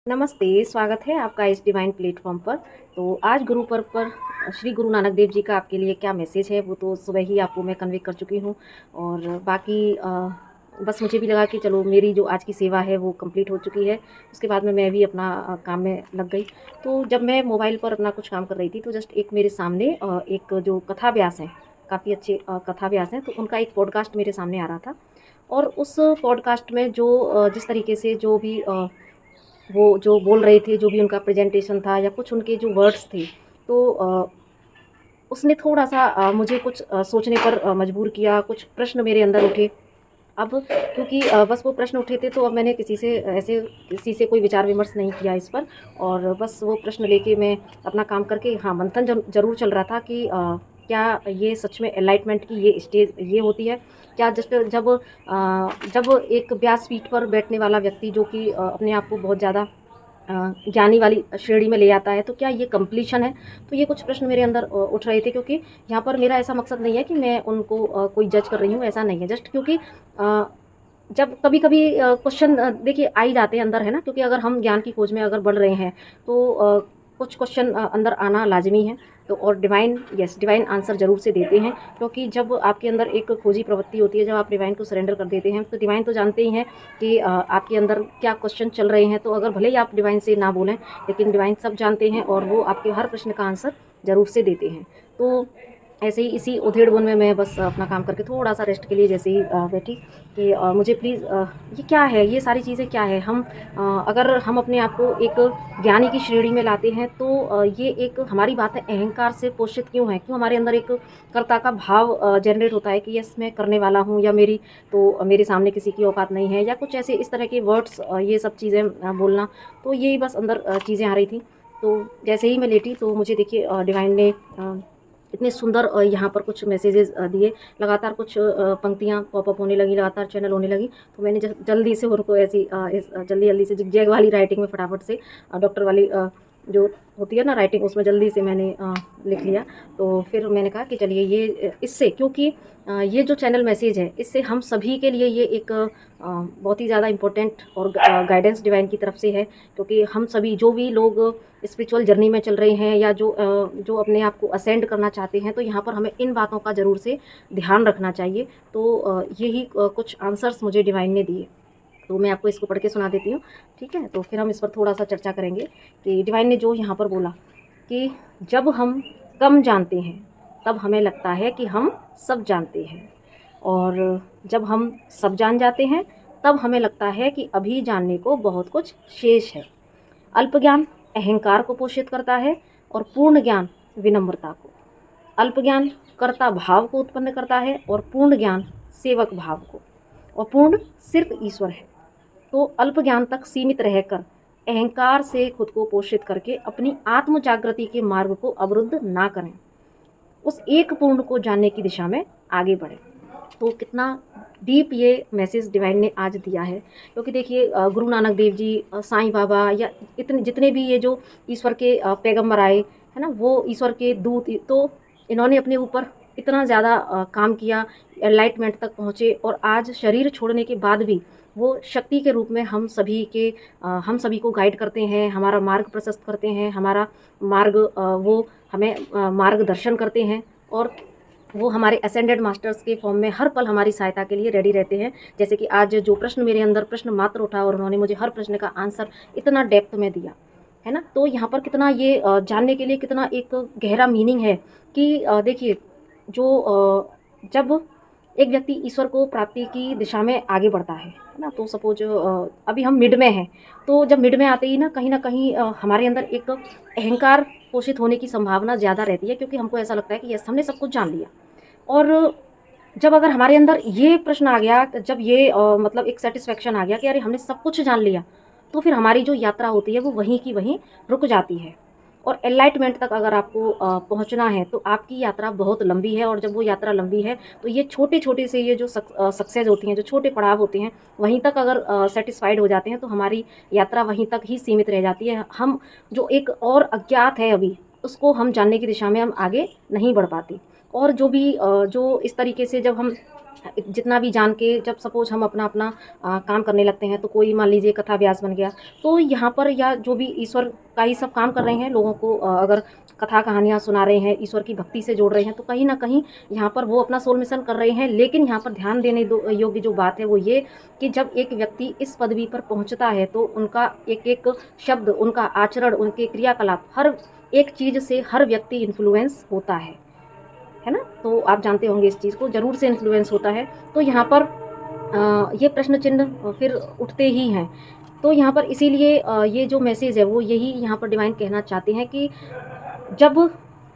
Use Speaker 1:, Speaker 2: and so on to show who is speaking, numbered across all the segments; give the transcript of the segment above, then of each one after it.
Speaker 1: नमस्ते, स्वागत है आपका इस डिवाइन प्लेटफ़ॉर्म पर। तो आज गुरु पर्व पर श्री गुरु नानक देव जी का आपके लिए क्या मैसेज है, वो तो सुबह ही आपको मैं कन्वे कर चुकी हूँ। और बाकी बस मुझे भी लगा कि चलो मेरी जो आज की सेवा है वो कंप्लीट हो चुकी है। उसके बाद में मैं भी अपना काम में लग गई। तो जब मैं मोबाइल पर अपना कुछ काम कर रही थी, तो जस्ट एक मेरे सामने एक जो कथा व्यास हैं, काफ़ी अच्छे कथा व्यास हैं, तो उनका एक पॉडकास्ट मेरे सामने आ रहा था। और उस पॉडकास्ट में जो जिस तरीके से जो भी वो जो बोल रहे थे, जो भी उनका प्रेजेंटेशन था या कुछ उनके जो वर्ड्स थे, तो उसने थोड़ा-सा मुझे कुछ सोचने पर मजबूर किया, कुछ प्रश्न मेरे अंदर उठे। अब क्योंकि बस वो प्रश्न उठे थे, तो अब मैंने किसी से कोई विचार-विमर्श नहीं किया इस पर। और बस वो प्रश्न लेके मैं अपना काम करके, हाँ, मंथन ज़रूर चल रहा था कि क्या ये सच में एनलाइटमेंट की ये स्टेज ये होती है? क्या जस्ट जब एक व्यासपीठ पर बैठने वाला व्यक्ति जो कि अपने आप को बहुत ज़्यादा ज्ञानी वाली श्रेणी में ले आता है, तो क्या ये कंप्लीशन है? तो ये कुछ प्रश्न मेरे अंदर उठ रहे थे, क्योंकि यहाँ पर मेरा ऐसा मकसद नहीं है कि मैं उनको कोई जज कर रही हूँ, ऐसा नहीं है। जस्ट क्योंकि जब कभी-कभी क्वेश्चन देखिए आ ही जाते हैं अंदर, है ना? क्योंकि अगर हम ज्ञान की खोज में अगर बढ़ रहे हैं, तो कुछ क्वेश्चन अंदर आना लाज़मी है। तो और डिवाइन आंसर ज़रूर से देते हैं, क्योंकि जब आपके अंदर एक खोजी प्रवृत्ति होती है, जब आप डिवाइन को सरेंडर कर देते हैं, तो डिवाइन तो जानते ही हैं कि आपके अंदर क्या क्वेश्चन चल रहे हैं। तो अगर भले ही आप डिवाइन से ना बोलें, लेकिन डिवाइन सब जानते हैं और वो आपके हर प्रश्न का आंसर ज़रूर से देते हैं। तो ऐसे ही इसी उधेड़-बुन में मैं बस अपना काम करके थोड़ा-सा रेस्ट के लिए जैसे ही बैठी कि मुझे प्लीज़ ये क्या है? ये सारी चीज़ें क्या है? अगर हम अपने आप को एक ज्ञानी की श्रेणी में लाते हैं, तो ये एक हमारी बातें अहंकार से पोषित क्यों हैं? क्यों हमारे अंदर एक कर्ता का भाव जनरेट होता है कि यस, मैं करने वाला हूँ, या मेरे सामने किसी की औकात नहीं है, या कुछ ऐसे इस तरह के वर्ड्स, ये सब चीज़ें बोलना। तो यही बस अंदर चीज़ें आ रही थी। तो जैसे ही मैं लेटी, तो मुझे देखिए डिवाइन ने इतने सुंदर यहाँ पर कुछ मैसेजेस दिए। लगातार कुछ पंक्तियाँ पॉपअप होने लगी, लगातार चैनल होने लगी। तो मैंने जल्दी से उनको ऐसी जल्दी-जल्दी से ज़िगज़ैग वाली राइटिंग में फटाफट से डॉक्टर वाली जो होती है ना राइटिंग, उसमें जल्दी से मैंने लिख लिया। तो फिर मैंने कहा कि चलिए ये इससे, क्योंकि ये जो चैनल मैसेज है, इससे हम सभी के लिए ये एक बहुत ही ज़्यादा इम्पोर्टेंट और गाइडेंस डिवाइन की तरफ से है। क्योंकि हम सभी जो भी लोग स्पिरिचुअल जर्नी में चल रहे हैं, या जो अपने आप को असेंड करना चाहते हैं, तो यहाँ पर हमें इन बातों का ज़रूर से ध्यान रखना चाहिए। तो यही कुछ आंसर्स मुझे डिवाइन ने दिए। तो मैं आपको इसको पढ़ के सुना देती हूँ, ठीक है? तो फिर हम इस पर थोड़ा-सा चर्चा करेंगे कि डिवाइन ने जो यहाँ पर बोला कि जब हम कम जानते हैं, तब हमें लगता है कि हम सब जानते हैं, और जब हम सब जान जाते हैं, तब हमें लगता है कि अभी जानने को बहुत कुछ शेष है। अल्प ज्ञान अहंकार को पोषित करता है, और पूर्ण ज्ञान विनम्रता को। अल्प ज्ञान कर्ता भाव को उत्पन्न करता है, और पूर्ण ज्ञान सेवक भाव को। और पूर्ण सिर्फ ईश्वर है। तो अल्प ज्ञान तक सीमित रहकर अहंकार से खुद को पोषित करके अपनी आत्म जागृति के मार्ग को अवरुद्ध ना करें, उस एक पूर्ण को जानने की दिशा में आगे बढ़ें। तो कितना डीप ये मैसेज डिवाइन ने आज दिया है। क्योंकि देखिए गुरु नानक देव जी, साईं बाबा, या इतने जितने भी ये जो ईश्वर के पैगंबर आए, है ना, वो ईश्वर के दूत, तो इन्होंने अपने ऊपर इतना ज़्यादा काम किया, एनलाइटमेंट तक पहुँचे, और आज शरीर छोड़ने के बाद भी वो शक्ति के रूप में हम सभी को गाइड करते हैं, हमारा मार्ग प्रशस्त करते हैं, हमारा मार्ग वो हमें मार्गदर्शन करते हैं। और वो हमारे असेंडेड मास्टर्स के फॉर्म में हर पल हमारी सहायता के लिए रेडी रहते हैं। जैसे कि आज जो प्रश्न मेरे अंदर प्रश्न मात्र उठा, और उन्होंने मुझे हर प्रश्न का आंसर इतना डेप्थ में दिया, है ना? तो यहाँ पर कितना ये जानने के लिए कितना एक गहरा मीनिंग है कि देखिए जब एक व्यक्ति ईश्वर को प्राप्ति की दिशा में आगे बढ़ता है ना? तो सपोज अभी हम मिड में हैं, तो जब मिड में आते ही ना कहीं हमारे अंदर एक अहंकार पोषित होने की संभावना ज़्यादा रहती है, क्योंकि हमको ऐसा लगता है कि यस, हमने सब कुछ जान लिया। और जब अगर हमारे अंदर ये प्रश्न आ गया, जब ये मतलब एक सैटिस्फैक्शन आ गया कि अरे हमने सब कुछ जान लिया, तो फिर हमारी जो यात्रा होती है वो वहीं की वहीं रुक जाती है। और एनलाइटमेंट तक अगर आपको पहुंचना है, तो आपकी यात्रा बहुत लंबी है। और जब वो यात्रा लंबी है, तो ये छोटे-छोटे से ये जो सक्सेस होती हैं, जो छोटे पड़ाव होते हैं, वहीं तक अगर सैटिस्फाइड हो जाते हैं, तो हमारी यात्रा वहीं तक ही सीमित रह जाती है। हम जो एक और अज्ञात है अभी, उसको हम जानने की दिशा में हम आगे नहीं बढ़ पाते। और जो इस तरीके से जब हम जितना भी जान के जब सपोज़ हम अपना अपना काम करने लगते हैं, तो कोई मान लीजिए कथा व्यास बन गया, तो यहाँ पर या जो भी ईश्वर का ही सब काम कर रहे हैं, लोगों को अगर कथा कहानियाँ सुना रहे हैं, ईश्वर की भक्ति से जोड़ रहे हैं, तो कहीं न कहीं यहाँ पर वो अपना सोल मिशन कर रहे हैं। लेकिन यहाँ पर ध्यान देने योग्य जो बात है वो ये कि जब एक व्यक्ति इस पदवी पर पहुँचता है, तो उनका एक-एक शब्द, उनका आचरण, उनके क्रियाकलाप, हर एक चीज़ से हर व्यक्ति इन्फ्लुएंस होता है ना? तो आप जानते होंगे इस चीज़ को, ज़रूर से इन्फ्लुएंस होता है। तो यहाँ पर ये प्रश्न चिन्ह फिर उठते ही हैं। तो यहाँ पर इसीलिए ये जो मैसेज है वो यही यहाँ पर डिवाइन कहना चाहते हैं कि जब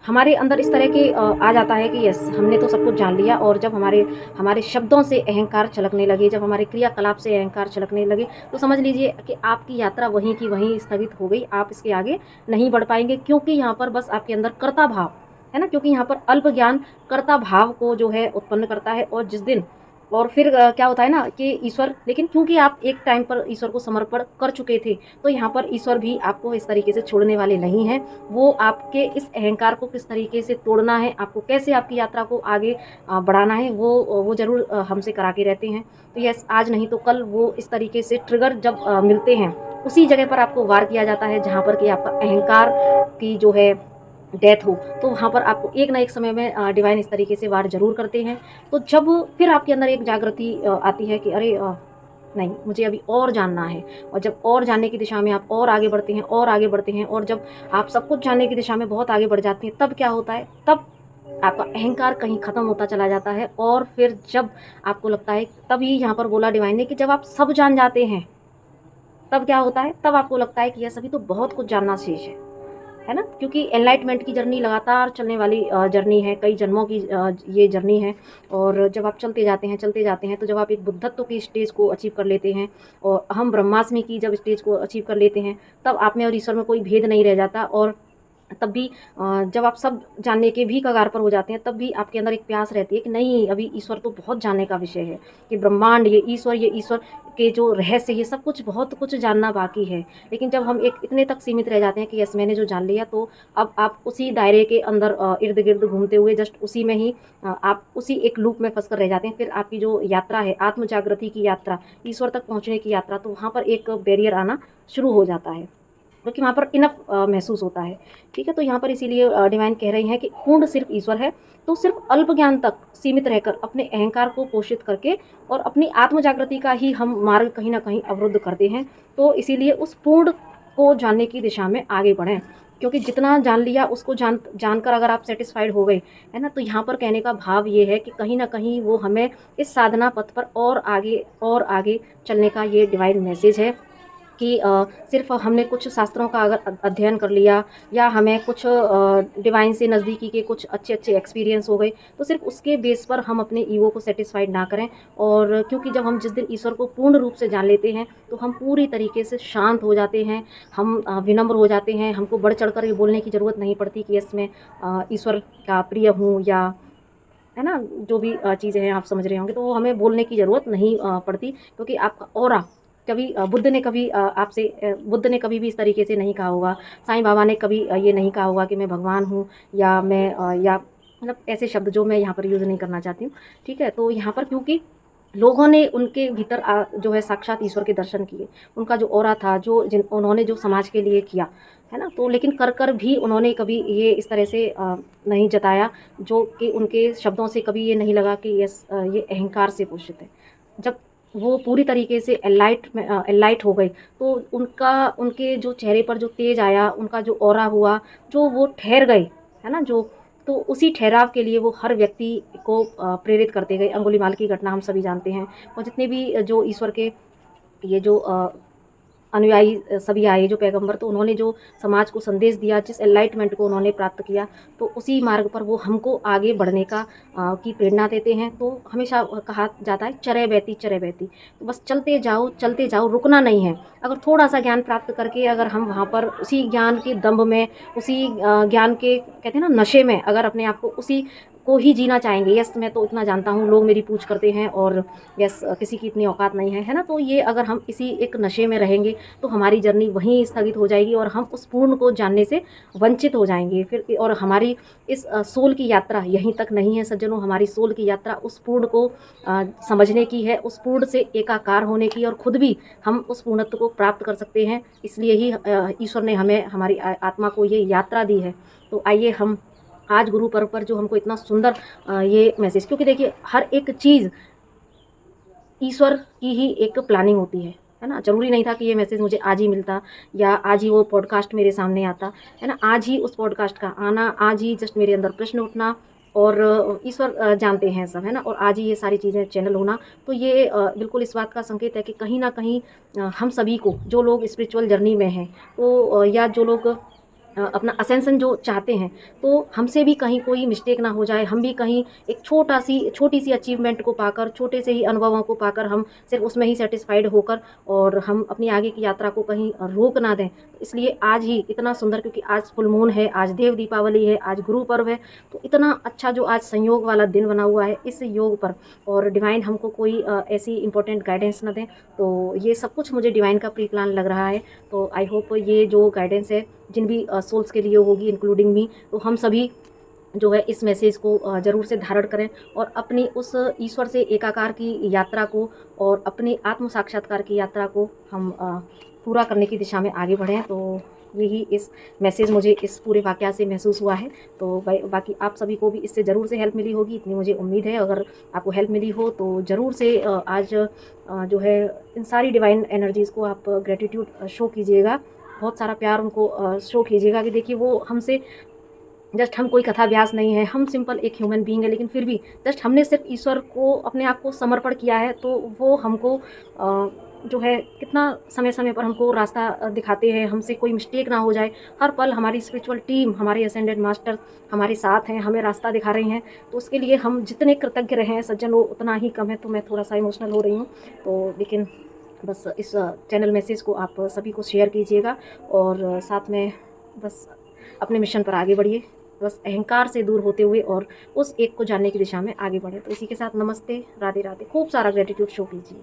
Speaker 1: हमारे अंदर इस तरह के आ जाता है कि यस, हमने तो सब कुछ जान लिया, और जब हमारे हमारे शब्दों से अहंकार छलकने लगे, जब हमारे क्रियाकलाप से अहंकार छलकने लगे, तो समझ लीजिए कि आपकी यात्रा वहीं की वहीं स्थगित हो गई। आप इसके आगे नहीं बढ़ पाएँगे, क्योंकि यहाँ पर बस आपके अंदर कर्ता भाव है ना, क्योंकि यहाँ पर अल्प ज्ञान कर्ता भाव को जो है उत्पन्न करता है। और जिस दिन और फिर क्या होता है ना कि ईश्वर, लेकिन क्योंकि आप एक टाइम पर ईश्वर को समर्पण कर चुके थे, तो यहाँ पर ईश्वर भी आपको इस तरीके से छोड़ने वाले नहीं हैं। वो आपके इस अहंकार को किस तरीके से तोड़ना है, आपको कैसे आपकी यात्रा को आगे बढ़ाना है, वो ज़रूर हमसे करा के रहते हैं। तो यस, आज नहीं तो कल वो इस तरीके से ट्रिगर जब मिलते हैं, उसी जगह पर आपको वार किया जाता है जहाँ पर कि आपका अहंकार की जो है डेथ हो, तो वहाँ पर आपको एक ना एक समय में डिवाइन इस तरीके से वार ज़रूर करते हैं। तो जब फिर आपके अंदर एक जागृति आती है कि अरे नहीं, मुझे अभी और जानना है, और जब और जानने की दिशा में आप और आगे बढ़ते हैं और आगे बढ़ते हैं, और जब आप सब कुछ जानने की दिशा में बहुत आगे बढ़ जाते हैं, तब क्या होता है, तब आपका अहंकार कहीं ख़त्म होता चला जाता है। और फिर जब आपको लगता है, तभी यहाँ पर बोला डिवाइन ने कि जब आप सब जान जाते हैं, तब क्या होता है, तब आपको लगता है कि यह सभी तो बहुत कुछ जानना शेष है ना? क्योंकि एनलाइटमेंट की जर्नी लगातार चलने वाली जर्नी है, कई जन्मों की ये जर्नी है। और जब आप चलते जाते हैं, तो जब आप एक बुद्धत्व की स्टेज को अचीव कर लेते हैं, और अहम ब्रह्मास्मि की जब स्टेज को अचीव कर लेते हैं, तब आप में और ईश्वर में कोई भेद नहीं रह जाता। और तब भी जब आप सब जानने के भी कगार पर हो जाते हैं, तब भी आपके अंदर एक प्यास रहती है कि नहीं, अभी ईश्वर तो बहुत जानने का विषय है, कि ब्रह्मांड, ये ईश्वर के जो रहस्य, ये सब कुछ बहुत कुछ जानना बाकी है। लेकिन जब हम एक इतने तक सीमित रह जाते हैं कि यस, मैंने जो जान लिया, तो अब आप उसी दायरे के अंदर इर्द-गिर्द घूमते हुए जस्ट उसी में ही आप उसी एक लूप में फँस कर रह जाते हैं। फिर आपकी जो यात्रा है, आत्म जागृति की यात्रा, ईश्वर तक पहुँचने की यात्रा, तो वहाँ पर एक बैरियर आना शुरू हो जाता है, क्योंकि वहाँ पर इनफ महसूस होता है। ठीक है, तो यहाँ पर इसीलिए डिवाइन कह रही हैं कि पूर्ण सिर्फ ईश्वर है। तो सिर्फ अल्प ज्ञान तक सीमित रहकर अपने अहंकार को पोषित करके और अपनी आत्म जागृति का ही हम मार्ग कहीं न कहीं अवरुद्ध करते हैं। तो इसीलिए उस पूर्ण को जानने की दिशा में आगे बढ़ें, क्योंकि जितना जान लिया उसको जानकर अगर आप सैटिस्फाइड हो गए, है ना? तो यहाँ पर कहने का भाव ये है कि कहीं न कहीं वो हमें इस साधना पथ पर और आगे चलने का ये डिवाइन मैसेज है कि सिर्फ़ हमने कुछ शास्त्रों का अगर अध्ययन कर लिया, या हमें कुछ डिवाइन से नज़दीकी के कुछ अच्छे-अच्छे एक्सपीरियंस हो गए, तो सिर्फ़ उसके बेस पर हम अपने ईगो को सैटिस्फाइड ना करें। और क्योंकि जब हम जिस दिन ईश्वर को पूर्ण रूप से जान लेते हैं, तो हम पूरी तरीके से शांत हो जाते हैं, हम विनम्र हो जाते हैं, हमको बढ़-चढ़ कर ये बोलने की ज़रूरत नहीं पड़ती कि यस, मैं ईश्वर का प्रिय हूँ, या है ना, जो भी चीज़ें हैं आप समझ रहे होंगे, तो वो हमें बोलने की ज़रूरत नहीं पड़ती, क्योंकि आपका ऑरा कभी बुद्ध ने कभी भी इस तरीके से नहीं कहा होगा, साईं बाबा ने कभी ये नहीं कहा होगा कि मैं भगवान हूँ, या मैं या मतलब ऐसे शब्द जो मैं यहाँ पर यूज़ नहीं करना चाहती हूँ। ठीक है, तो यहाँ पर क्योंकि लोगों ने उनके भीतर जो है साक्षात ईश्वर के दर्शन किए, उनका जो ऑरा था, उन्होंने जो समाज के लिए किया, है ना? तो लेकिन कर भी उन्होंने कभी ये इस तरह से नहीं जताया, जो कि उनके शब्दों से कभी ये नहीं लगा कि ये अहंकार से पोषित है। जब वो पूरी तरीके से एनलाइट हो गए, तो उनके जो चेहरे पर जो तेज आया, उनका जो ऑरा हुआ, जो वो ठहर गए, है ना? तो उसी ठहराव के लिए वो हर व्यक्ति को प्रेरित करते गए। अंगुलीमाल की घटना हम सभी जानते हैं, और जितने भी जो ईश्वर के ये जो अनुयायी सभी आए, जो पैगंबर, तो उन्होंने जो समाज को संदेश दिया, जिस एनलाइटमेंट को उन्होंने प्राप्त किया, तो उसी मार्ग पर वो हमको आगे बढ़ने की प्रेरणा देते हैं। तो हमेशा कहा जाता है चरय बहती चरय बहती, तो बस चलते जाओ, रुकना नहीं है। अगर थोड़ा-सा ज्ञान प्राप्त करके अगर हम वहाँ पर उसी ज्ञान के दंभ में, उसी ज्ञान के कहते हैं ना नशे में, अगर अपने आप को उसी को ही जीना चाहेंगे। यस, मैं तो इतना जानता हूँ, लोग मेरी पूछ करते हैं और यस, किसी की इतनी औकात नहीं है, है ना? तो ये अगर हम इसी एक नशे में रहेंगे तो हमारी जर्नी वहीं स्थगित हो जाएगी और हम उस पूर्ण को जानने से वंचित हो जाएँगे फिर। और हमारी इस सोल की यात्रा यहीं तक नहीं है सज्जनों, हमारी सोल की यात्रा उस पूर्ण को समझने की है, उस पूर्ण से एकाकार होने की, और खुद भी हम उस पूर्णत्व को प्राप्त कर सकते हैं। इसलिए ही ईश्वर ने हमें, हमारी आत्मा को ये यात्रा दी है। तो आइए हम आज गुरु पर्व पर जो हमको इतना सुंदर ये मैसेज, क्योंकि देखिए हर एक चीज़ ईश्वर की ही एक प्लानिंग होती है ना? ज़रूरी नहीं था कि ये मैसेज मुझे आज ही मिलता या आज ही वो पॉडकास्ट मेरे सामने आता, है ना? आज ही उस पॉडकास्ट का आना, आज ही जस्ट मेरे अंदर प्रश्न उठना, और ईश्वर जानते हैं सब, है ना? और आज ही ये सारी चीज़ें चैनल होना, तो ये बिल्कुल इस बात का संकेत है कि कहीं न कहीं हम सभी को, जो लोग स्पिरिचुअल जर्नी में हैं, तो या जो लोग अपना असेंशन जो चाहते हैं, तो हमसे भी कहीं कोई मिस्टेक ना हो जाए, हम भी कहीं एक छोटी-सी अचीवमेंट को पाकर, छोटे से ही अनुभवों को पाकर हम सिर्फ़ उसमें ही सैटिस्फाइड होकर और हम अपनी आगे की यात्रा को कहीं रोक ना दें। इसलिए आज ही इतना सुंदर, क्योंकि आज फुल मून है, आज देव दीपावली है, आज गुरु पर्व है, तो इतना अच्छा जो आज संयोग वाला दिन बना हुआ है, इस योग पर और डिवाइन हमको कोई ऐसी इम्पोर्टेंट गाइडेंस ना दें, तो ये सब कुछ मुझे डिवाइन का प्री प्लान लग रहा है। तो आई होप ये जो गाइडेंस है जिन भी सोल्स के लिए होगी, इंक्लूडिंग मी, तो हम सभी जो है इस मैसेज को ज़रूर से धारण करें और अपनी उस ईश्वर से एकाकार की यात्रा को और अपनी आत्म साक्षात्कार की यात्रा को हम पूरा करने की दिशा में आगे बढ़ें। तो यही इस मैसेज मुझे इस पूरे वाक़या से महसूस हुआ है। तो बाकी आप सभी को भी इससे ज़रूर से हेल्प मिली होगी, इतनी मुझे उम्मीद है। अगर आपको हेल्प मिली हो तो ज़रूर से आज जो है इन सारी डिवाइन एनर्जीज़ को आप ग्रैटिट्यूड शो कीजिएगा, बहुत सारा प्यार उनको शो कीजिएगा कि देखिए वो हमसे जस्ट, हम कोई कथा व्यास नहीं है, हम सिंपल एक ह्यूमन बीइंग है, लेकिन फिर भी जस्ट हमने सिर्फ ईश्वर को अपने आप को समर्पण किया है, तो वो हमको जो है कितना समय-समय पर हमको रास्ता दिखाते हैं, हमसे कोई मिस्टेक ना हो जाए। हर पल हमारी स्पिरिचुअल टीम, हमारे असेंडेड मास्टर हमारे साथ हैं, हमें रास्ता दिखा रहे हैं। तो उसके लिए हम जितने कृतज्ञ रहें सज्जनों, उतना ही कम है। तो मैं थोड़ा-सा इमोशनल हो रही हूँ, तो लेकिन बस इस चैनल मैसेज को आप सभी को शेयर कीजिएगा और साथ में बस अपने मिशन पर आगे बढ़िए, बस अहंकार से दूर होते हुए और उस एक को जानने की दिशा में आगे बढ़े। तो इसी के साथ नमस्ते, राधे राधे, खूब सारा ग्रेटिट्यूड शो कीजिए।